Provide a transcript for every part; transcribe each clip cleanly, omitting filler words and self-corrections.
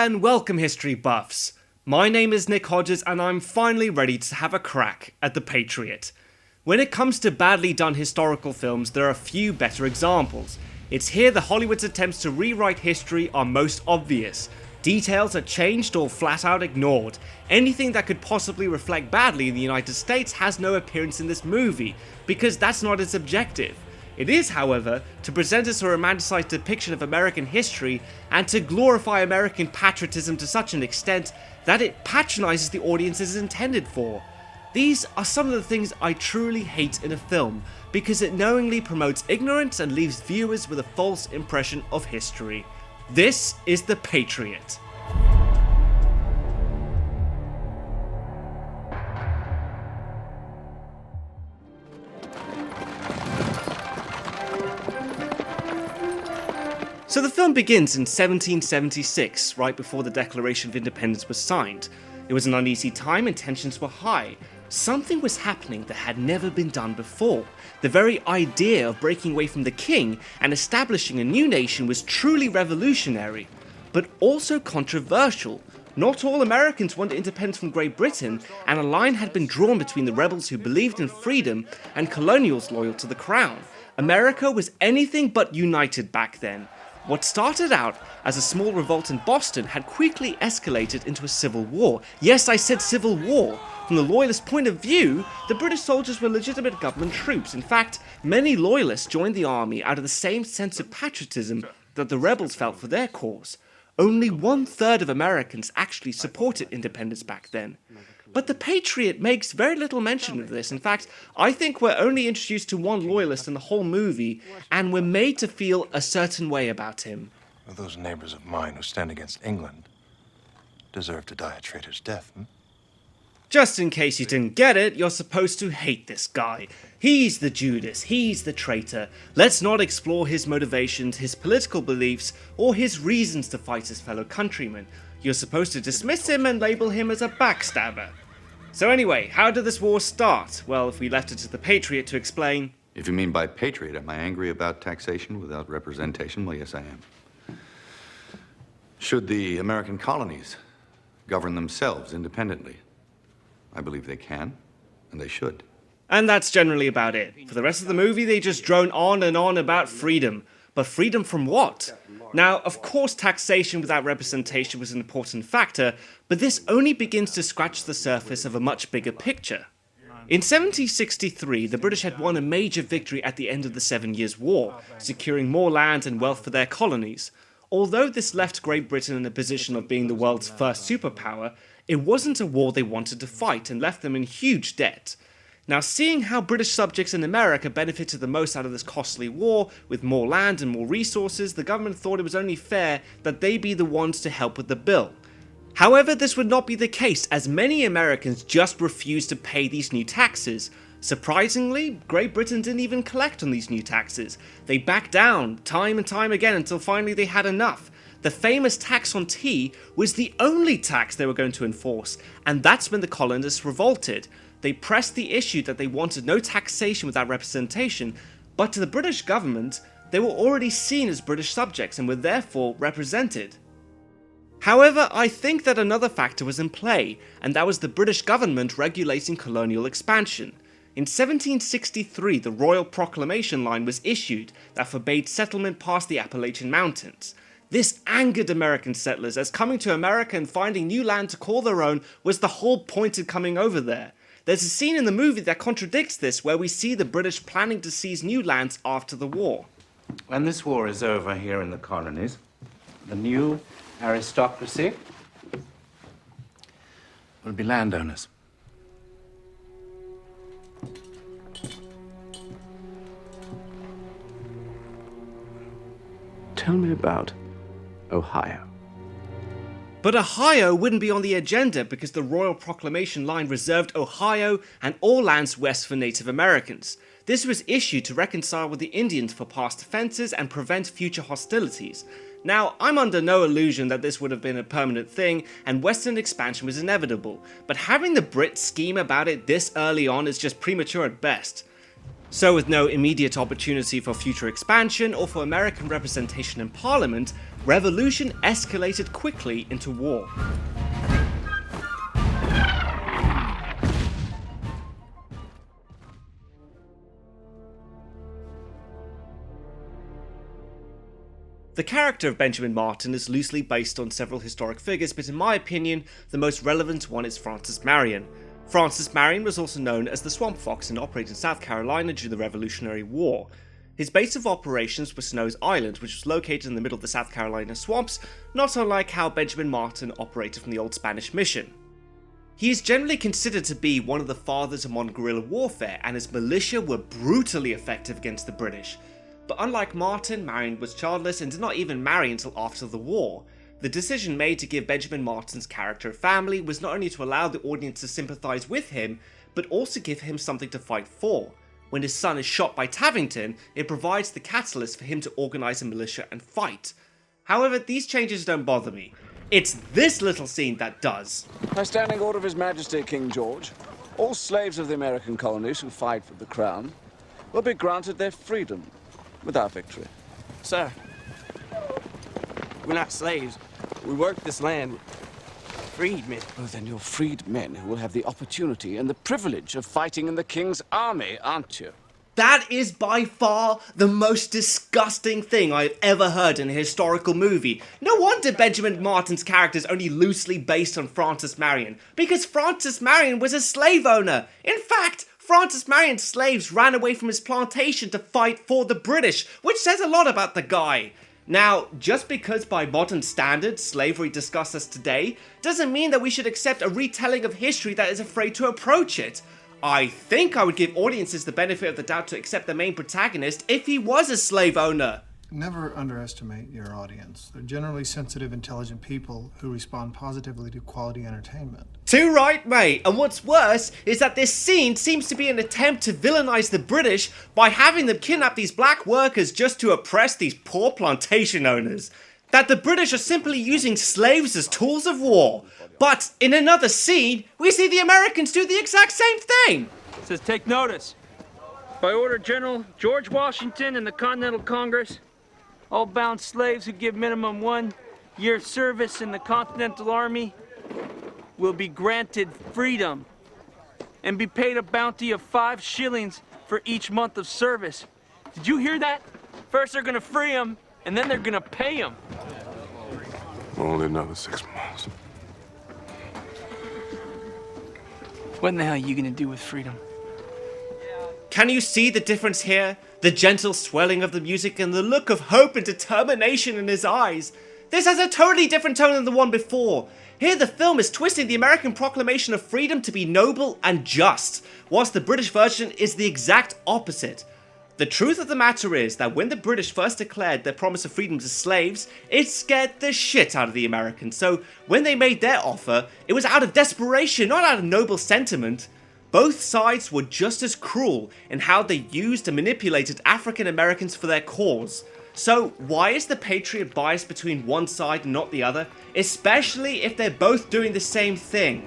and welcome history buffs. My name is Nick Hodges and I'm finally ready to have a crack at The Patriot. When it comes to badly done historical films, there are a few better examples. It's here that Hollywood's attempts to rewrite history are most obvious. Details are changed or flat out ignored. Anything that could possibly reflect badly in the United States has no appearance in this movie, because that's not its objective. It is, however, to present us a romanticized depiction of American history and to glorify American patriotism to such an extent that it patronizes the audience it is intended for. These are some of the things I truly hate in a film, because it knowingly promotes ignorance and leaves viewers with a false impression of history. This is The Patriot. So the film begins in 1776, right before the Declaration of Independence was signed. It was an uneasy time and tensions were high. Something was happening that had never been done before. The very idea of breaking away from the king and establishing a new nation was truly revolutionary, but also controversial. Not all Americans wanted independence from Great Britain, and a line had been drawn between the rebels who believed in freedom and colonials loyal to the crown. America was anything but united back then. What started out as a small revolt in Boston had quickly escalated into a civil war. Yes, I said civil war. From the loyalist point of view, the British soldiers were legitimate government troops. In fact, many loyalists joined the army out of the same sense of patriotism that the rebels felt for their cause. Only 1/3 of Americans actually supported independence back then. But The Patriot makes very little mention of this. In fact, I think we're only introduced to one loyalist in the whole movie, and we're made to feel a certain way about him. Well, those neighbors of mine who stand against England deserve to die a traitor's death, Just in case you didn't get it, you're supposed to hate this guy. He's the Judas, he's the traitor. Let's not explore his motivations, his political beliefs, or his reasons to fight his fellow countrymen. You're supposed to dismiss him and label him as a backstabber. So anyway, how did this war start? Well, if we left it to The Patriot to explain... If you mean by patriot, am I angry about taxation without representation? Well, yes, I am. Should the American colonies govern themselves independently? I believe they can, and they should. And that's generally about it. For the rest of the movie, they just drone on and on about freedom. But freedom from what? Now, of course, taxation without representation was an important factor, but this only begins to scratch the surface of a much bigger picture. In 1763, the British had won a major victory at the end of the 7 Years' War, securing more land and wealth for their colonies. Although this left Great Britain in a position of being the world's first superpower, it wasn't a war they wanted to fight and left them in huge debt. Now, seeing how British subjects in America benefited the most out of this costly war, with more land and more resources, the government thought it was only fair that they be the ones to help with the bill. However, this would not be the case, as many Americans just refused to pay these new taxes. Surprisingly, Great Britain didn't even collect on these new taxes. They backed down time and time again until finally they had enough. The famous tax on tea was the only tax they were going to enforce, and that's when the colonists revolted. They pressed the issue that they wanted no taxation without representation, but to the British government, they were already seen as British subjects and were therefore represented. However, I think that another factor was in play, and that was the British government regulating colonial expansion. In 1763, the Royal Proclamation Line was issued that forbade settlement past the Appalachian Mountains. This angered American settlers, as coming to America and finding new land to call their own was the whole point of coming over there. There's a scene in the movie that contradicts this, where we see the British planning to seize new lands after the war. When this war is over here in the colonies, the new aristocracy will be landowners. Tell me about Ohio. But Ohio wouldn't be on the agenda because the Royal Proclamation Line reserved Ohio and all lands west for Native Americans. This was issued to reconcile with the Indians for past offences and prevent future hostilities. Now, I'm under no illusion that this would have been a permanent thing and Western expansion was inevitable, but having the Brits scheme about it this early on is just premature at best. So with no immediate opportunity for future expansion or for American representation in Parliament, revolution escalated quickly into war. The character of Benjamin Martin is loosely based on several historic figures, but in my opinion, the most relevant one is Francis Marion. Francis Marion was also known as the Swamp Fox and operated in South Carolina during the Revolutionary War. His base of operations was Snow's Island, which was located in the middle of the South Carolina swamps, not unlike how Benjamin Martin operated from the old Spanish mission. He is generally considered to be one of the fathers of modern guerrilla warfare, and his militia were brutally effective against the British. But unlike Martin, Marion was childless and did not even marry until after the war. The decision made to give Benjamin Martin's character a family was not only to allow the audience to sympathise with him, but also give him something to fight for. When his son is shot by Tavington, it provides the catalyst for him to organise a militia and fight. However, these changes don't bother me. It's this little scene that does. By standing order of His Majesty King George, all slaves of the American colonies who fight for the crown will be granted their freedom with our victory. Sir, we're not slaves. We work this land. Freedmen. Oh, then you're freed men who will have the opportunity and the privilege of fighting in the King's army, aren't you? That is by far the most disgusting thing I've ever heard in a historical movie. No wonder Benjamin Martin's character is only loosely based on Francis Marion, because Francis Marion was a slave owner. In fact, Francis Marion's slaves ran away from his plantation to fight for the British, which says a lot about the guy. Now, just because by modern standards slavery disgusts us today, doesn't mean that we should accept a retelling of history that is afraid to approach it. I think I would give audiences the benefit of the doubt to accept the main protagonist if he was a slave owner. Never underestimate your audience. They're generally sensitive, intelligent people who respond positively to quality entertainment. Too right, mate. And what's worse is that this scene seems to be an attempt to villainize the British by having them kidnap these black workers just to oppress these poor plantation owners. That the British are simply using slaves as tools of war. But in another scene, we see the Americans do the exact same thing. It says take notice. By order of General George Washington and the Continental Congress, all bound slaves who give minimum 1 year service in the Continental Army will be granted freedom and be paid a bounty of 5 shillings for each month of service. Did you hear that? First they're gonna free them, and then they're gonna pay them. Only another 6 months. What in the hell are you gonna do with freedom? Can you see the difference here? The gentle swelling of the music and the look of hope and determination in his eyes. This has a totally different tone than the one before. Here the film is twisting the American proclamation of freedom to be noble and just, whilst the British version is the exact opposite. The truth of the matter is that when the British first declared their promise of freedom to slaves, it scared the shit out of the Americans, so when they made their offer, it was out of desperation, not out of noble sentiment. Both sides were just as cruel in how they used and manipulated African Americans for their cause. So why is the Patriot biased between one side and not the other, especially if they're both doing the same thing?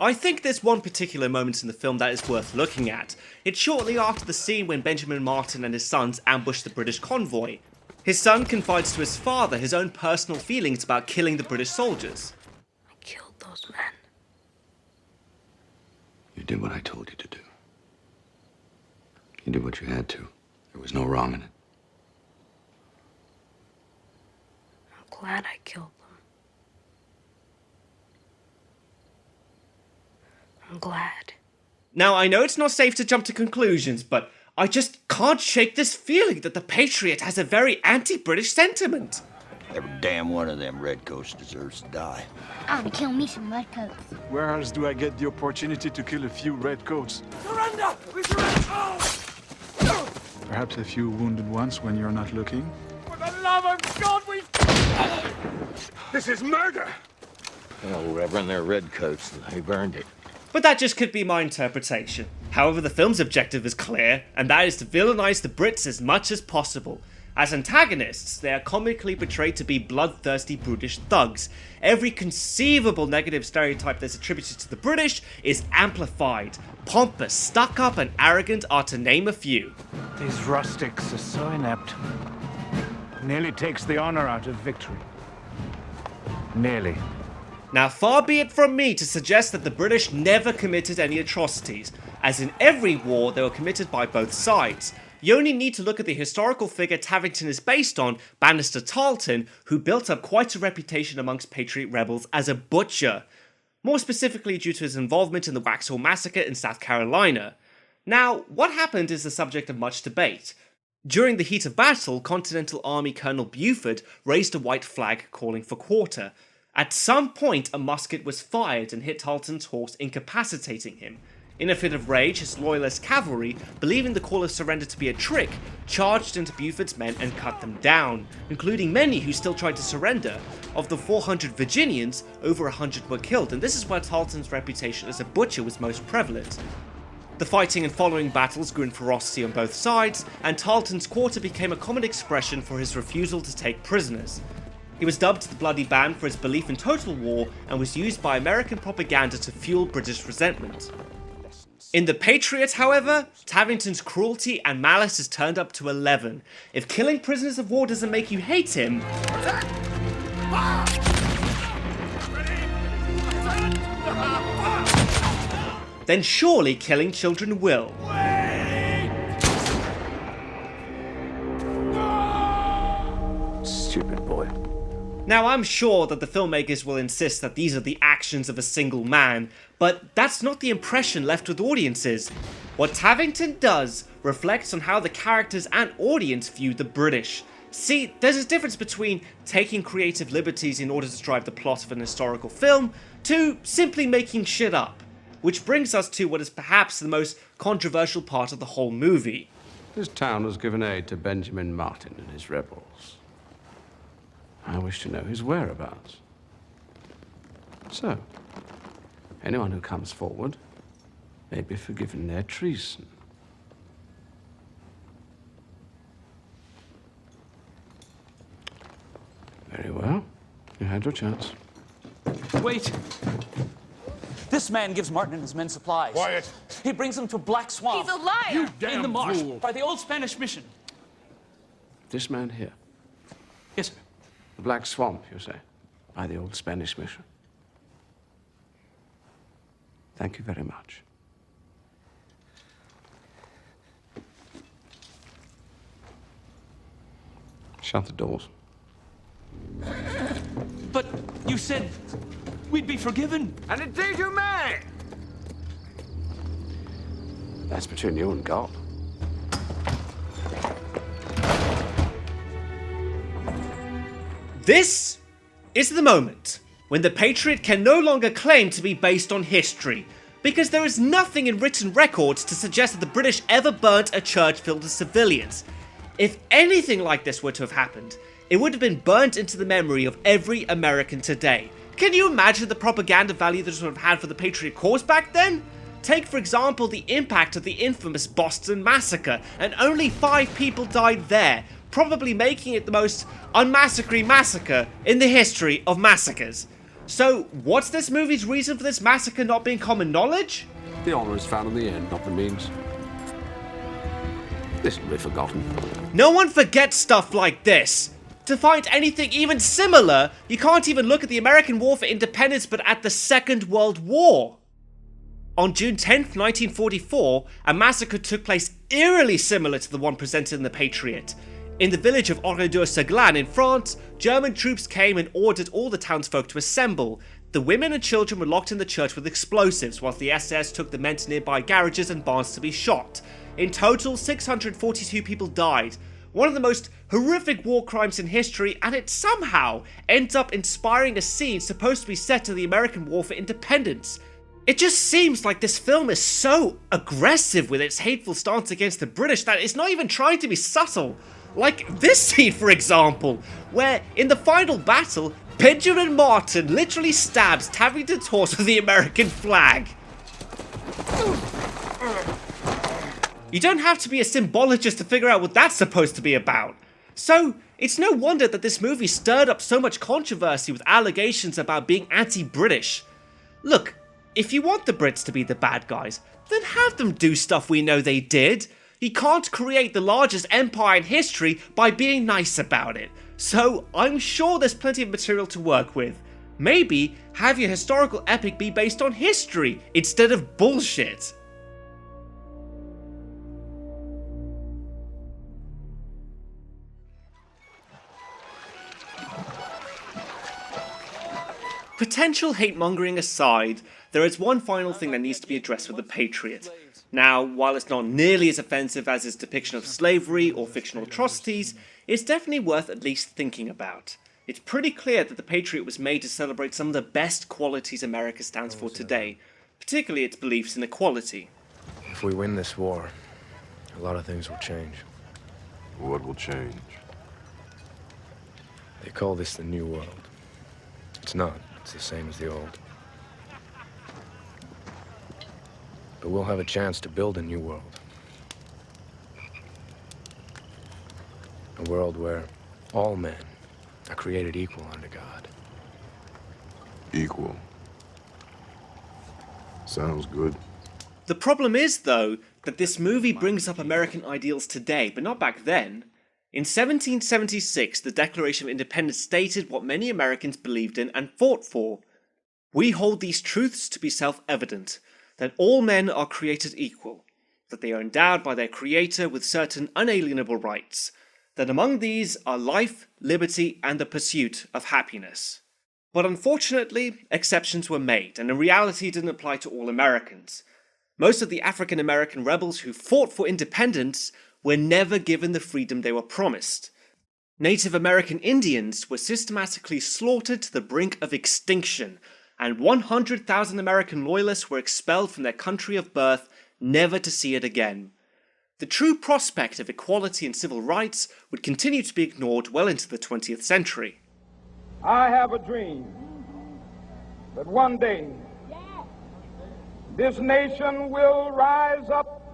I think there's one particular moment in the film that is worth looking at. It's shortly after the scene when Benjamin Martin and his sons ambush the British convoy. His son confides to his father his own personal feelings about killing the British soldiers. I killed those men. You did what I told you to do. You did what you had to. There was no wrong in it. I'm glad I killed them. I'm glad. Now, I know it's not safe to jump to conclusions, but I just can't shake this feeling that the Patriot has a very anti-British sentiment. Every damn one of them redcoats deserves to die. I'm gonna kill me some redcoats. Where else do I get the opportunity to kill a few redcoats? Surrender! We surrender! Oh! Perhaps a few wounded ones when you're not looking. For the love of God, we... This is murder! Well, Reverend, they're redcoats, and they've earned it. But that just could be my interpretation. However, the film's objective is clear, and that is to villainize the Brits as much as possible. As antagonists, they are comically portrayed to be bloodthirsty British thugs. Every conceivable negative stereotype that's attributed to the British is amplified. Pompous, stuck-up, and arrogant are to name a few. These rustics are so inept. Nearly takes the honor out of victory. Nearly. Now, far be it from me to suggest that the British never committed any atrocities, as in every war they were committed by both sides. You only need to look at the historical figure Tavington is based on, Bannister Tarleton, who built up quite a reputation amongst Patriot rebels as a butcher, more specifically due to his involvement in the Waxhaw Massacre in South Carolina. Now, what happened is the subject of much debate. During the heat of battle, Continental Army Colonel Buford raised a white flag calling for quarter. At some point, a musket was fired and hit Tarleton's horse, incapacitating him. In a fit of rage, his loyalist cavalry, believing the call of surrender to be a trick, charged into Buford's men and cut them down, including many who still tried to surrender. Of the 400 Virginians, over 100 were killed, and this is where Tarleton's reputation as a butcher was most prevalent. The fighting and following battles grew in ferocity on both sides, and Tarleton's quarter became a common expression for his refusal to take prisoners. He was dubbed the Bloody Band for his belief in total war, and was used by American propaganda to fuel British resentment. In The Patriot, however, Tavington's cruelty and malice is turned up to 11. If killing prisoners of war doesn't make you hate him, then surely killing children will. Stupid boy. Now, I'm sure that the filmmakers will insist that these are the actions of a single man, but that's not the impression left with audiences. What Tavington does reflects on how the characters and audience view the British. See, there's a difference between taking creative liberties in order to drive the plot of an historical film, to simply making shit up. Which brings us to what is perhaps the most controversial part of the whole movie. This town has given aid to Benjamin Martin and his rebels. I wish to know his whereabouts. So, anyone who comes forward may be forgiven their treason. Very well. You had your chance. Wait! This man gives Martin and his men supplies. Quiet. He brings them to Black Swamp. He's a liar! You damn In the marsh, fool. by the old Spanish mission. This man here. Yes, sir. The Black Swamp, you say, by the old Spanish mission. Thank you very much. Shut the doors. But you said we'd be forgiven. And indeed you may! That's between you and God. This is the moment when the Patriot can no longer claim to be based on history, because there is nothing in written records to suggest that the British ever burnt a church filled with civilians. If anything like this were to have happened, it would have been burnt into the memory of every American today. Can you imagine the propaganda value this would have had for the Patriot cause back then? Take, for example, the impact of the infamous Boston Massacre, and only 5 people died there, probably making it the most unmassacry massacre in the history of massacres. So, what's this movie's reason for this massacre not being common knowledge? The honor is found in the end, not the means. This will be forgotten. No one forgets stuff like this. To find anything even similar, you can't even look at the American War for Independence, but at the Second World War. On June 10th, 1944, a massacre took place eerily similar to the one presented in The Patriot. In the village of Oradour-sur-Glane in France, German troops came and ordered all the townsfolk to assemble. The women and children were locked in the church with explosives, whilst the SS took the men to nearby garages and barns to be shot. In total, 642 people died. One of the most horrific war crimes in history, and it somehow ends up inspiring a scene supposed to be set to the American War for Independence. It just seems like this film is so aggressive with its hateful stance against the British that it's not even trying to be subtle. Like this scene, for example, where in the final battle, Benjamin Martin literally stabs Tavington's horse with the American flag. You don't have to be a symbologist to figure out what that's supposed to be about. So, it's no wonder that this movie stirred up so much controversy with allegations about being anti-British. Look, if you want the Brits to be the bad guys, then have them do stuff we know they did. You can't create the largest empire in history by being nice about it. So, I'm sure there's plenty of material to work with. Maybe have your historical epic be based on history instead of bullshit. Potential hate-mongering aside, there is one final thing that needs to be addressed with the Patriot. Now, while it's not nearly as offensive as its depiction of slavery or fictional atrocities, it's definitely worth at least thinking about. It's pretty clear that the Patriot was made to celebrate some of the best qualities America stands for today, particularly its beliefs in equality. If we win this war, a lot of things will change. What will change? They call this the New World. It's not. It's the same as the old. But we'll have a chance to build a new world. A world where all men are created equal under God. Equal. Sounds good. The problem is, though, that this movie brings up American ideals today, but not back then. In 1776, the Declaration of Independence stated what many Americans believed in and fought for. We hold these truths to be self-evident, that all men are created equal, that they are endowed by their Creator with certain unalienable rights, that among these are life, liberty, and the pursuit of happiness. But unfortunately, exceptions were made, and in reality didn't apply to all Americans. Most of the African American rebels who fought for independence were never given the freedom they were promised. Native American Indians were systematically slaughtered to the brink of extinction, and 100,000 American loyalists were expelled from their country of birth, never to see it again. The true prospect of equality and civil rights would continue to be ignored well into the 20th century. I have a dream that one day this nation will rise up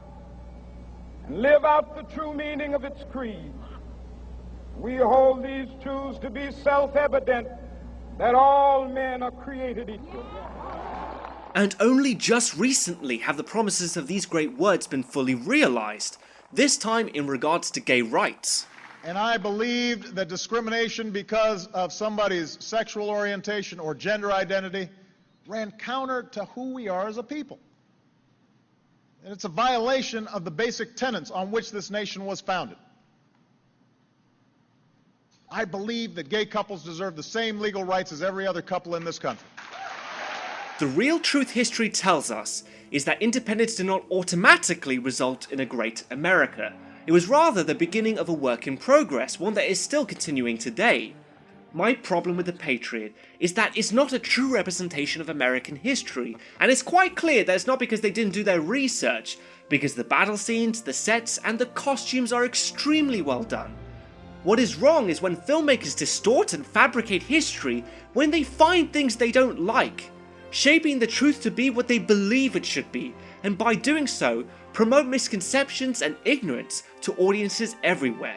and live out the true meaning of its creed. We hold these truths to be self-evident, that all men are created equal. And only just recently have the promises of these great words been fully realized, this time in regards to gay rights. And I believed that discrimination because of somebody's sexual orientation or gender identity ran counter to who we are as a people. And it's a violation of the basic tenets on which this nation was founded. I believe that gay couples deserve the same legal rights as every other couple in this country. The real truth history tells us is that independence did not automatically result in a great America. It was rather the beginning of a work in progress, one that is still continuing today. My problem with The Patriot is that it's not a true representation of American history, and it's quite clear that it's not because they didn't do their research, because the battle scenes, the sets, and the costumes are extremely well done. What is wrong is when filmmakers distort and fabricate history when they find things they don't like, shaping the truth to be what they believe it should be, and by doing so, promote misconceptions and ignorance to audiences everywhere.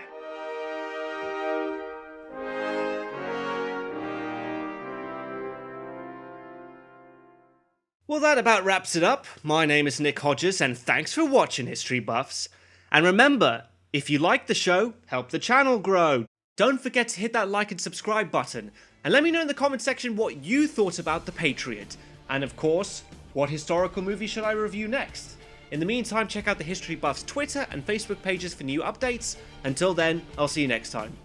Well, that about wraps it up. My name is Nick Hodges, and thanks for watching, History Buffs. And remember, if you like the show, help the channel grow. Don't forget to hit that like and subscribe button, and let me know in the comment section what you thought about The Patriot. And of course, what historical movie should I review next? In the meantime, check out the History Buffs Twitter and Facebook pages for new updates. Until then, I'll see you next time.